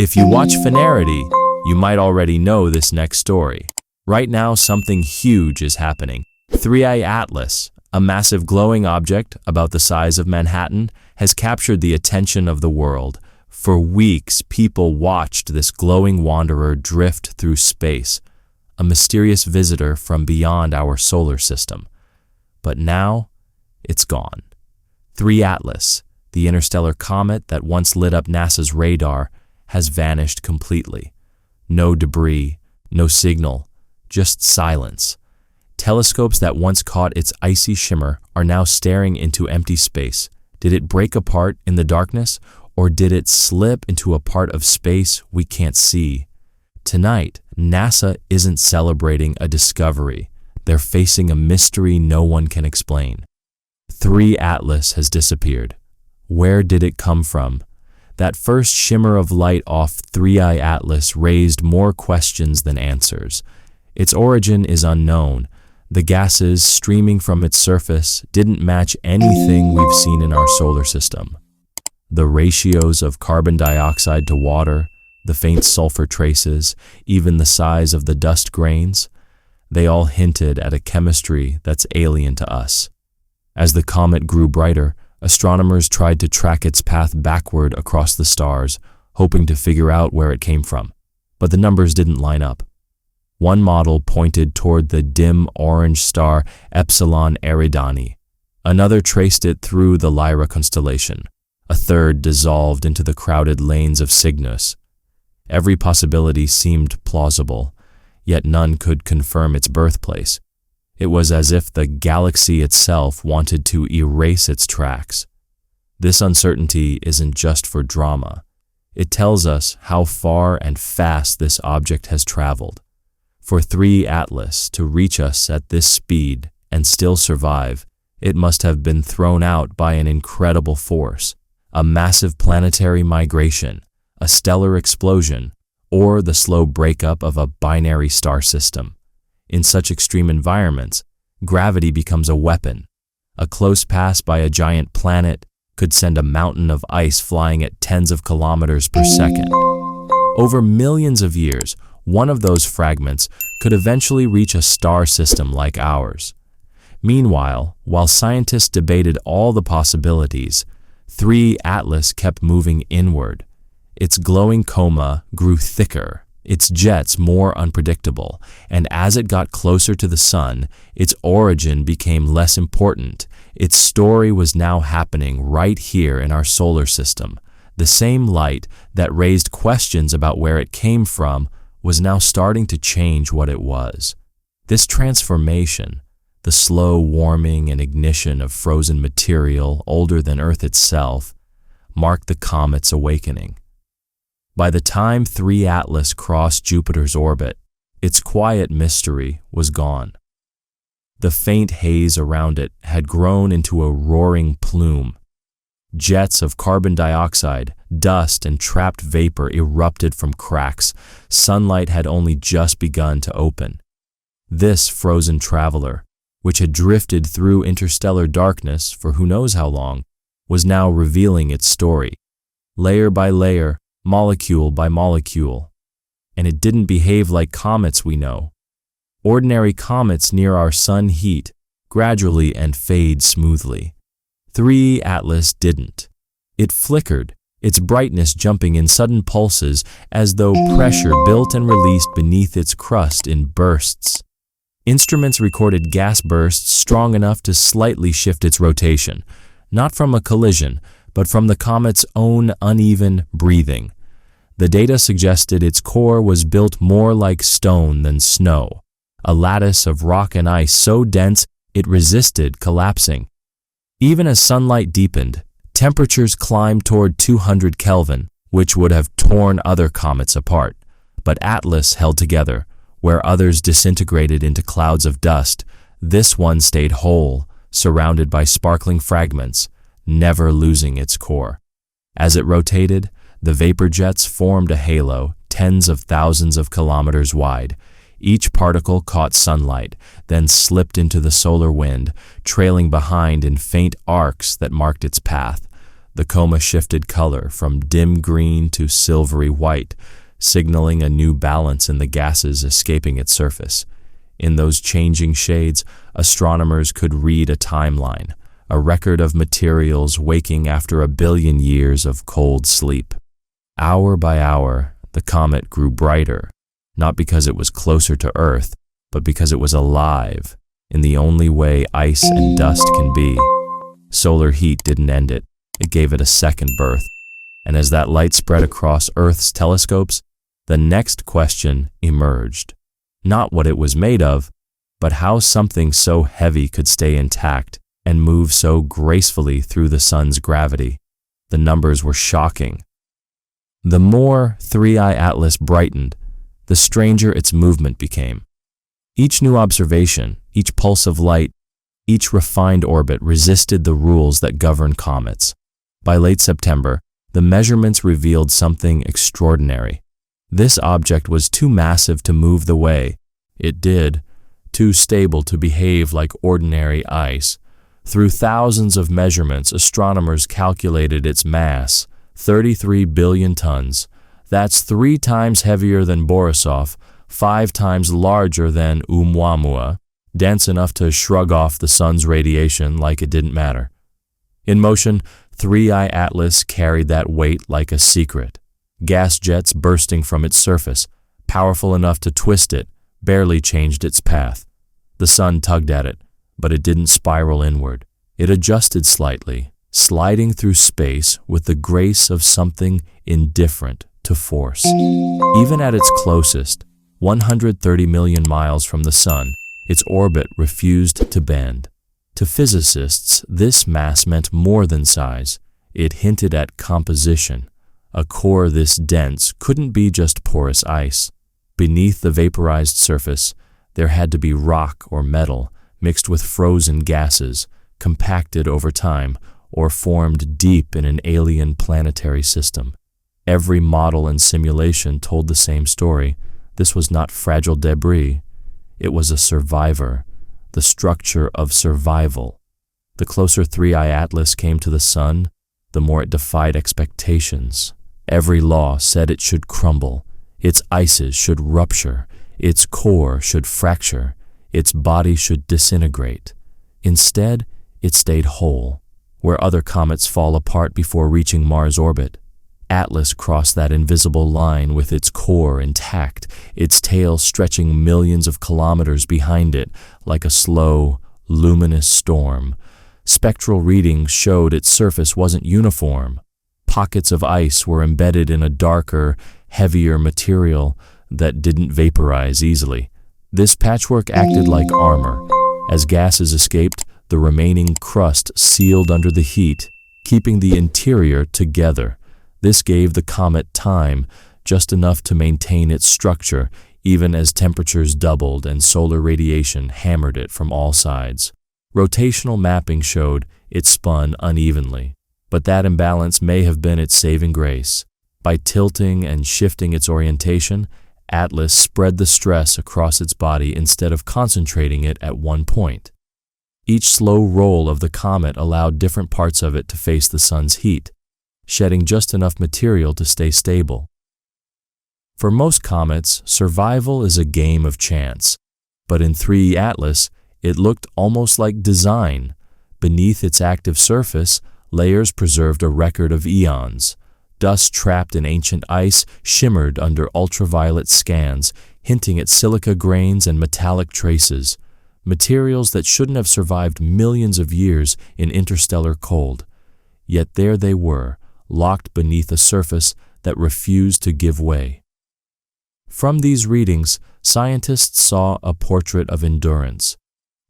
If you watch Finarity, you might already know this next story. Right now, something huge is happening. 3I Atlas, a massive glowing object about the size of Manhattan, has captured the attention of the world. For weeks, people watched this glowing wanderer drift through space, a mysterious visitor from beyond our solar system. But now, it's gone. 3 Atlas, the interstellar comet that once lit up NASA's radar, has vanished completely. No debris, no signal, just silence. Telescopes that once caught its icy shimmer are now staring into empty space. Did it break apart in the darkness, or did it slip into a part of space we can't see? Tonight, NASA isn't celebrating a discovery. They're facing a mystery no one can explain. 3 Atlas has disappeared. Where did it come from? That first shimmer of light off 3I Atlas raised more questions than answers. Its origin is unknown. The gases streaming from its surface didn't match anything we've seen in our solar system. The ratios of carbon dioxide to water, the faint sulfur traces, even the size of the dust grains, they all hinted at a chemistry that's alien to us. As the comet grew brighter, astronomers tried to track its path backward across the stars, hoping to figure out where it came from. But the numbers didn't line up. One model pointed toward the dim orange star Epsilon Eridani. Another traced it through the Lyra constellation. A third dissolved into the crowded lanes of Cygnus. Every possibility seemed plausible, yet none could confirm its birthplace. It was as if the galaxy itself wanted to erase its tracks. This uncertainty isn't just for drama. It tells us how far and fast this object has traveled. For 3 Atlas to reach us at this speed and still survive, it must have been thrown out by an incredible force, a massive planetary migration, a stellar explosion, or the slow breakup of a binary star system. In such extreme environments, gravity becomes a weapon. A close pass by a giant planet could send a mountain of ice flying at tens of kilometers per second. Over millions of years, one of those fragments could eventually reach a star system like ours. Meanwhile, while scientists debated all the possibilities, 3 Atlas kept moving inward. Its glowing coma grew thicker, its jets more unpredictable, and as it got closer to the sun, its origin became less important. Its story was now happening right here in our solar system. The same light that raised questions about where it came from was now starting to change what it was. This transformation, the slow warming and ignition of frozen material older than Earth itself, marked the comet's awakening. By the time 3 Atlas crossed Jupiter's orbit, its quiet mystery was gone. The faint haze around it had grown into a roaring plume. Jets of carbon dioxide, dust, and trapped vapor erupted from cracks. Sunlight had only just begun to open. This frozen traveler, which had drifted through interstellar darkness for who knows how long, was now revealing its story, layer by layer, molecule by molecule. And it didn't behave like comets we know. Ordinary comets near our sun heat gradually and fade smoothly. 3 Atlas didn't. It flickered, its brightness jumping in sudden pulses as though pressure built and released beneath its crust in bursts. Instruments recorded gas bursts strong enough to slightly shift its rotation, not from a collision, but from the comet's own uneven breathing. The data suggested its core was built more like stone than snow, a lattice of rock and ice so dense it resisted collapsing. Even as sunlight deepened, temperatures climbed toward 200 Kelvin, which would have torn other comets apart. But Atlas held together. Where others disintegrated into clouds of dust, this one stayed whole, surrounded by sparkling fragments, never losing its core. As it rotated, the vapor jets formed a halo tens of thousands of kilometers wide. Each particle caught sunlight, then slipped into the solar wind, trailing behind in faint arcs that marked its path. The coma shifted color from dim green to silvery white, signaling a new balance in the gases escaping its surface. In those changing shades, astronomers could read a timeline, a record of materials waking after a billion years of cold sleep. Hour by hour, the comet grew brighter, not because it was closer to Earth, but because it was alive, in the only way ice and dust can be. Solar heat didn't end it, it gave it a second birth. And as that light spread across Earth's telescopes, the next question emerged. Not what it was made of, but how something so heavy could stay intact and move so gracefully through the sun's gravity. The numbers were shocking. The more 3I Atlas brightened, the stranger its movement became. Each new observation, each pulse of light, each refined orbit resisted the rules that govern comets. By late September, the measurements revealed something extraordinary. This object was too massive to move the way it did, too stable to behave like ordinary ice. Through thousands of measurements, astronomers calculated its mass, 33 billion tons. That's 3 times heavier than Borisov, 5 times larger than Oumuamua, dense enough to shrug off the sun's radiation like it didn't matter. In motion, 3I Atlas carried that weight like a secret. Gas jets bursting from its surface, powerful enough to twist it, barely changed its path. The sun tugged at it, but it didn't spiral inward. It adjusted slightly, sliding through space with the grace of something indifferent to force. Even at its closest, 130 million miles from the sun, its orbit refused to bend. To physicists, this mass meant more than size. It hinted at composition. A core this dense couldn't be just porous ice. Beneath the vaporized surface, there had to be rock or metal mixed with frozen gases, compacted over time, or formed deep in an alien planetary system. Every model and simulation told the same story. This was not fragile debris. It was a survivor, the structure of survival. The closer 3I Atlas came to the sun, the more it defied expectations. Every law said it should crumble, its ices should rupture, its core should fracture, its body should disintegrate. Instead, it stayed whole, where other comets fall apart before reaching Mars' orbit. Atlas crossed that invisible line with its core intact, its tail stretching millions of kilometers behind it like a slow, luminous storm. Spectral readings showed its surface wasn't uniform. Pockets of ice were embedded in a darker, heavier material that didn't vaporize easily. This patchwork acted like armor. As gases escaped, the remaining crust sealed under the heat, keeping the interior together. This gave the comet time, just enough to maintain its structure, even as temperatures doubled and solar radiation hammered it from all sides. Rotational mapping showed it spun unevenly, but that imbalance may have been its saving grace. By tilting and shifting its orientation, Atlas spread the stress across its body instead of concentrating it at one point. Each slow roll of the comet allowed different parts of it to face the sun's heat, shedding just enough material to stay stable. For most comets, survival is a game of chance, but in 3I Atlas, it looked almost like design. Beneath its active surface, layers preserved a record of eons. Dust trapped in ancient ice shimmered under ultraviolet scans, hinting at silica grains and metallic traces, materials that shouldn't have survived millions of years in interstellar cold. Yet there they were, locked beneath a surface that refused to give way. From these readings, scientists saw a portrait of endurance.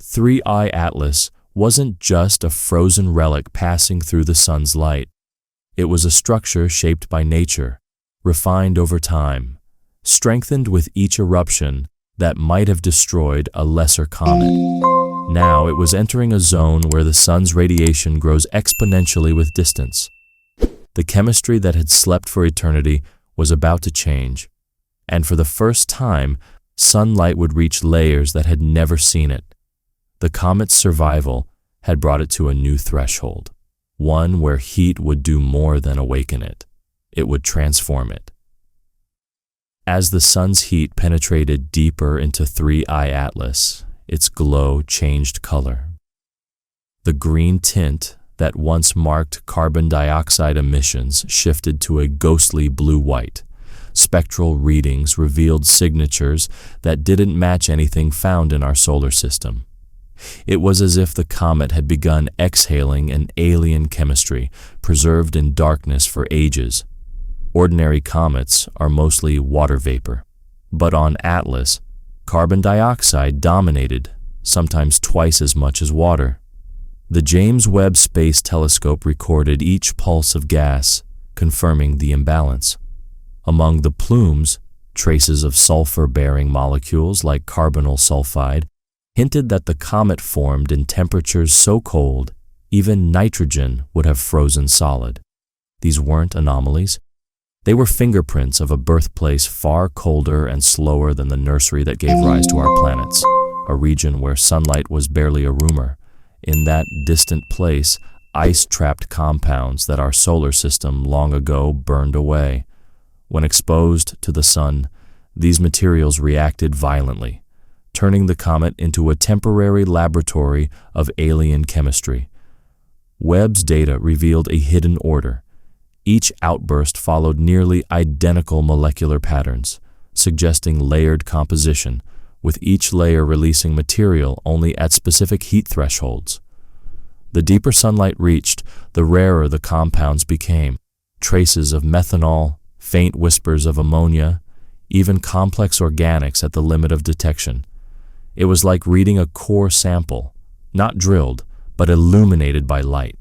3I Atlas wasn't just a frozen relic passing through the sun's light. It was a structure shaped by nature, refined over time, strengthened with each eruption that might have destroyed a lesser comet. Now it was entering a zone where the sun's radiation grows exponentially with distance. The chemistry that had slept for eternity was about to change, and for the first time, sunlight would reach layers that had never seen it. The comet's survival had brought it to a new threshold. one where heat would do more than awaken it. It would transform it. As the sun's heat penetrated deeper into 3I Atlas, its glow changed color. The green tint that once marked carbon dioxide emissions shifted to a ghostly blue-white. Spectral readings revealed signatures that didn't match anything found in our solar system. It was as if the comet had begun exhaling an alien chemistry preserved in darkness for ages. Ordinary comets are mostly water vapor, but on Atlas, carbon dioxide dominated, sometimes twice as much as water. The James Webb Space Telescope recorded each pulse of gas, confirming the imbalance. Among the plumes, traces of sulfur-bearing molecules like carbonyl sulfide hinted that the comet formed in temperatures so cold, even nitrogen would have frozen solid. These weren't anomalies. They were fingerprints of a birthplace far colder and slower than the nursery that gave rise to our planets, a region where sunlight was barely a rumor. In that distant place, ice trapped compounds that our solar system long ago burned away. When exposed to the sun, these materials reacted violently, turning the comet into a temporary laboratory of alien chemistry. Webb's data revealed a hidden order. Each outburst followed nearly identical molecular patterns, suggesting layered composition, with each layer releasing material only at specific heat thresholds. The deeper sunlight reached, the rarer the compounds became. Traces of methanol, faint whispers of ammonia, even complex organics at the limit of detection. It was like reading a core sample, not drilled, but illuminated by light.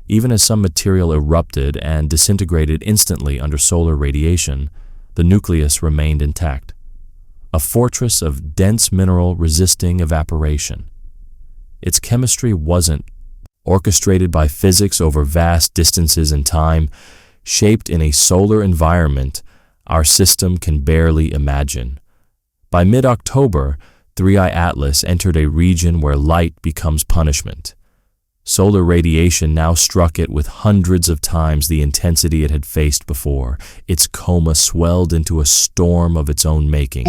Even as some material erupted and disintegrated instantly under solar radiation, the nucleus remained intact. A fortress of dense mineral resisting evaporation. Its chemistry wasn't orchestrated by physics over vast distances in time, shaped in a solar environment our system can barely imagine. By mid-October, 3I Atlas entered a region where light becomes punishment. Solar radiation now struck it with hundreds of times the intensity it had faced before. Its coma swelled into a storm of its own making.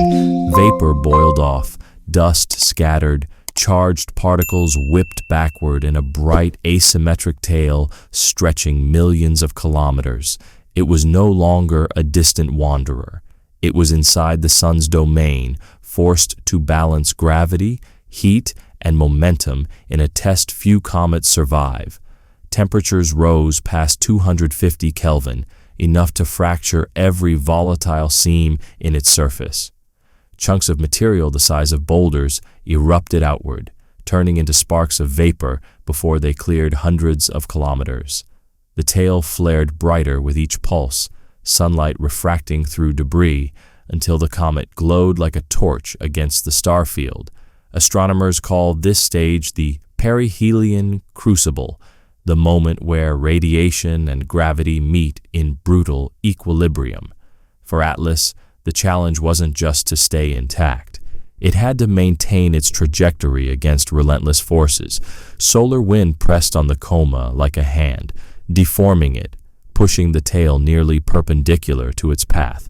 Vapor boiled off, dust scattered, charged particles whipped backward in a bright asymmetric tail stretching millions of kilometers. It was no longer a distant wanderer. It was inside the sun's domain, forced to balance gravity, heat, and momentum in a test few comets survive. Temperatures rose past 250 Kelvin, enough to fracture every volatile seam in its surface. Chunks of material the size of boulders erupted outward, turning into sparks of vapor before they cleared hundreds of kilometers. The tail flared brighter with each pulse, sunlight refracting through debris until the comet glowed like a torch against the star field. Astronomers call this stage the perihelion crucible, the moment where radiation and gravity meet in brutal equilibrium. For Atlas, the challenge wasn't just to stay intact. It had to maintain its trajectory against relentless forces. Solar wind pressed on the coma like a hand, deforming it, pushing the tail nearly perpendicular to its path.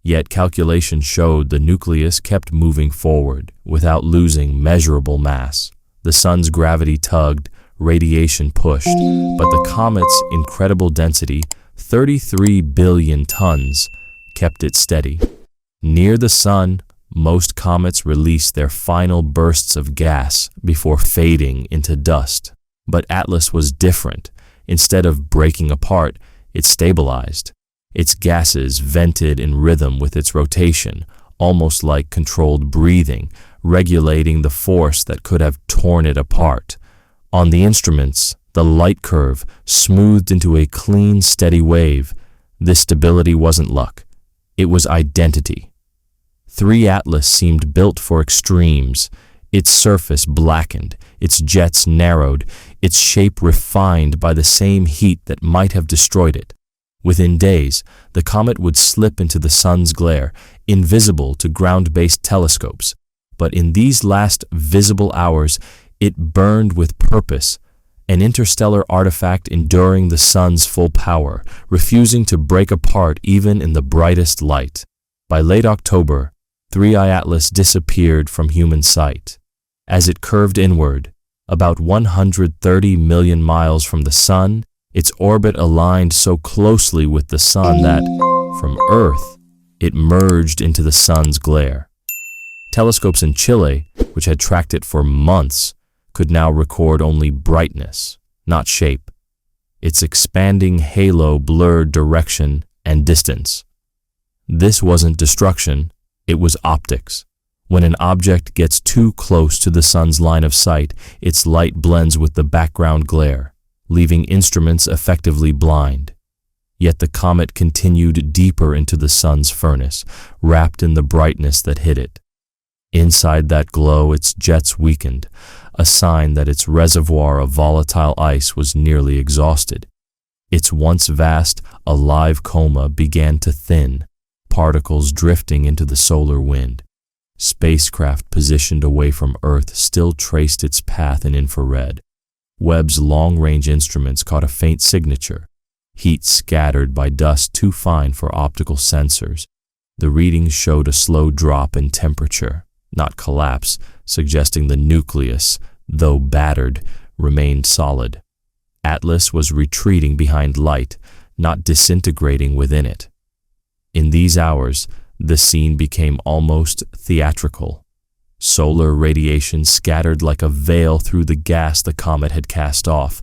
Yet calculations showed the nucleus kept moving forward without losing measurable mass. The sun's gravity tugged, radiation pushed, but the comet's incredible density, 33 billion tons, kept it steady. Near the sun, most comets release their final bursts of gas before fading into dust. But Atlas was different. Instead of breaking apart, it stabilized. Its gases vented in rhythm with its rotation, almost like controlled breathing, regulating the force that could have torn it apart. On the instruments, the light curve smoothed into a clean, steady wave. This stability wasn't luck. It was identity. 3 Atlas seemed built for extremes. Its surface blackened, its jets narrowed, its shape refined by the same heat that might have destroyed it. Within days, the comet would slip into the sun's glare, invisible to ground-based telescopes. But in these last visible hours, it burned with purpose, an interstellar artifact enduring the sun's full power, refusing to break apart even in the brightest light. By late October, 3I Atlas disappeared from human sight. As it curved inward, about 130 million miles from the sun, its orbit aligned so closely with the sun that, from Earth, it merged into the sun's glare. Telescopes in Chile, which had tracked it for months, could now record only brightness, not shape. Its expanding halo blurred direction and distance. This wasn't destruction, it was optics. When an object gets too close to the sun's line of sight, its light blends with the background glare, leaving instruments effectively blind. Yet the comet continued deeper into the sun's furnace, wrapped in the brightness that hid it. Inside that glow, its jets weakened, a sign that its reservoir of volatile ice was nearly exhausted. Its once vast, alive coma began to thin, particles drifting into the solar wind. Spacecraft positioned away from Earth still traced its path in infrared. Webb's long-range instruments caught a faint signature, heat scattered by dust too fine for optical sensors. The readings showed a slow drop in temperature, not collapse, suggesting the nucleus, though battered, remained solid. Atlas was retreating behind light, not disintegrating within it. In these hours, the scene became almost theatrical. Solar radiation scattered like a veil through the gas the comet had cast off.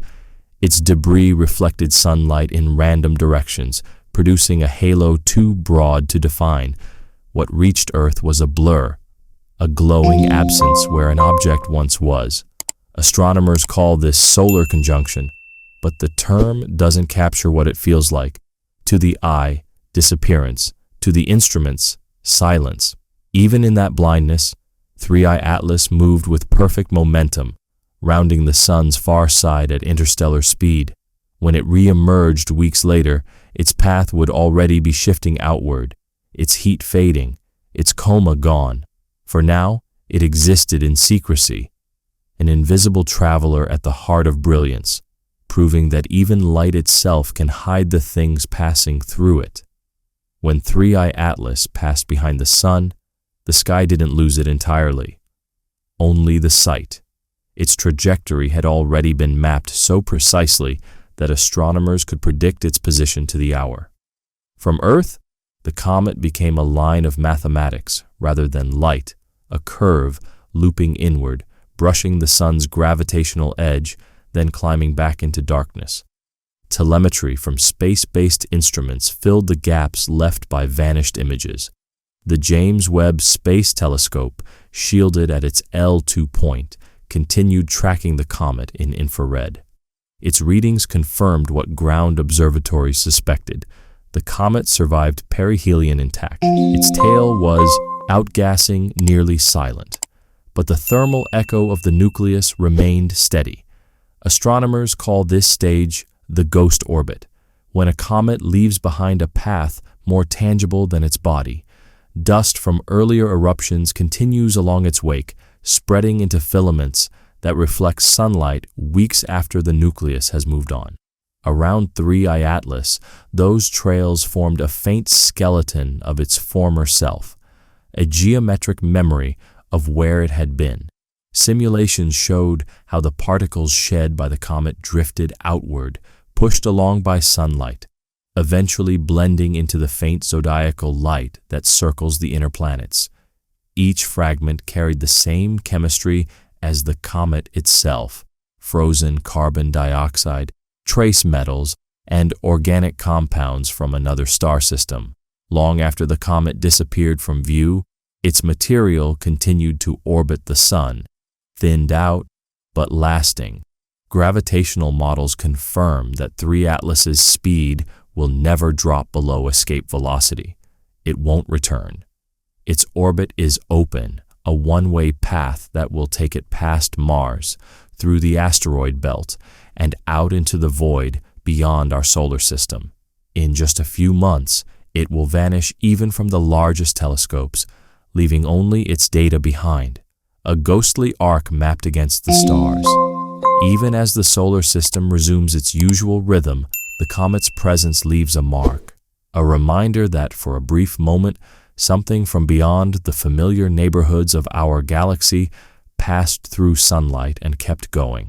Its debris reflected sunlight in random directions, producing a halo too broad to define. What reached Earth was a blur, a glowing absence where an object once was. Astronomers call this solar conjunction, but the term doesn't capture what it feels like. To the eye, disappearance. To the instruments, silence. Even in that blindness, 3I Atlas moved with perfect momentum, rounding the sun's far side at interstellar speed. When it re-emerged weeks later, its path would already be shifting outward, its heat fading, its coma gone. For now, it existed in secrecy, an invisible traveler at the heart of brilliance, proving that even light itself can hide the things passing through it. When 3I Atlas passed behind the sun, the sky didn't lose it entirely. Only the sight. Its trajectory had already been mapped so precisely that astronomers could predict its position to the hour. From Earth, the comet became a line of mathematics rather than light, a curve looping inward, brushing the sun's gravitational edge, then climbing back into darkness. Telemetry from space-based instruments filled the gaps left by vanished images. The James Webb Space Telescope, shielded at its L2 point, continued tracking the comet in infrared. Its readings confirmed what ground observatories suspected. The comet survived perihelion intact. Its tail was outgassing, nearly silent. But the thermal echo of the nucleus remained steady. Astronomers call this stage the ghost orbit, when a comet leaves behind a path more tangible than its body. Dust from earlier eruptions continues along its wake, spreading into filaments that reflect sunlight weeks after the nucleus has moved on. Around 3I Atlas, those trails formed a faint skeleton of its former self, a geometric memory of where it had been. Simulations showed how the particles shed by the comet drifted outward, pushed along by sunlight, eventually blending into the faint zodiacal light that circles the inner planets. Each fragment carried the same chemistry as the comet itself: frozen carbon dioxide, trace metals, and organic compounds from another star system. Long after the comet disappeared from view, its material continued to orbit the sun, thinned out but lasting. Gravitational models confirm that 3 Atlas's speed will never drop below escape velocity. It won't return. Its orbit is open, a one-way path that will take it past Mars, through the asteroid belt, and out into the void beyond our solar system. In just a few months, it will vanish even from the largest telescopes, leaving only its data behind, a ghostly arc mapped against the stars. Even as the solar system resumes its usual rhythm, the comet's presence leaves a mark, a reminder that for a brief moment, something from beyond the familiar neighborhoods of our galaxy passed through sunlight and kept going.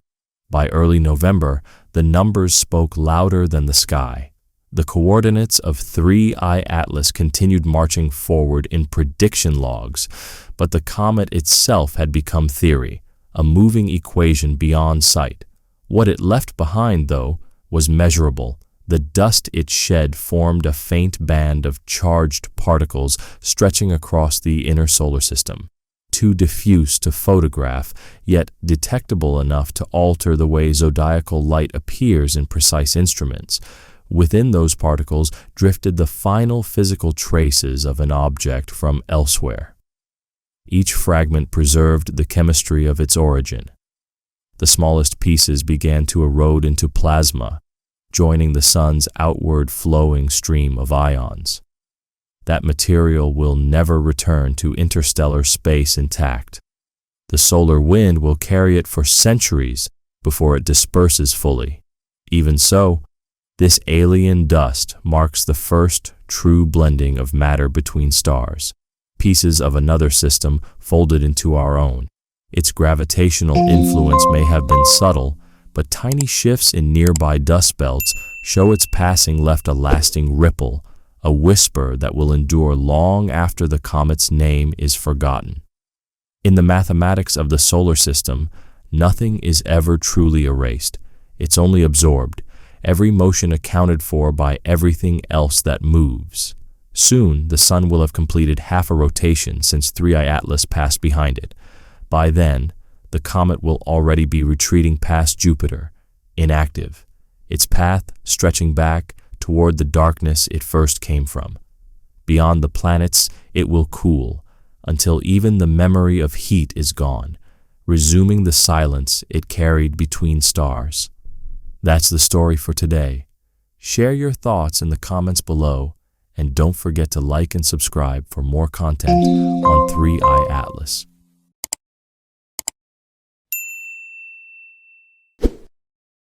By early November, the numbers spoke louder than the sky. The coordinates of 3I Atlas continued marching forward in prediction logs, but the comet itself had become theory, a moving equation beyond sight. What it left behind, though, was measurable. The dust it shed formed a faint band of charged particles stretching across the inner solar system, too diffuse to photograph, yet detectable enough to alter the way zodiacal light appears in precise instruments. Within those particles drifted the final physical traces of an object from elsewhere. Each fragment preserved the chemistry of its origin. The smallest pieces began to erode into plasma, joining the sun's outward flowing stream of ions. That material will never return to interstellar space intact. The solar wind will carry it for centuries before it disperses fully. Even so, this alien dust marks the first true blending of matter between stars, pieces of another system folded into our own. Its gravitational influence may have been subtle, but tiny shifts in nearby dust belts show its passing left a lasting ripple, a whisper that will endure long after the comet's name is forgotten. In the mathematics of the solar system, nothing is ever truly erased. It's only absorbed, every motion accounted for by everything else that moves. Soon, the sun will have completed half a rotation since 3I Atlas passed behind it. By then, the comet will already be retreating past Jupiter, inactive, its path stretching back toward the darkness it first came from. Beyond the planets, it will cool, until even the memory of heat is gone, resuming the silence it carried between stars. That's the story for today. Share your thoughts in the comments below, and don't forget to like and subscribe for more content on 3I Atlas.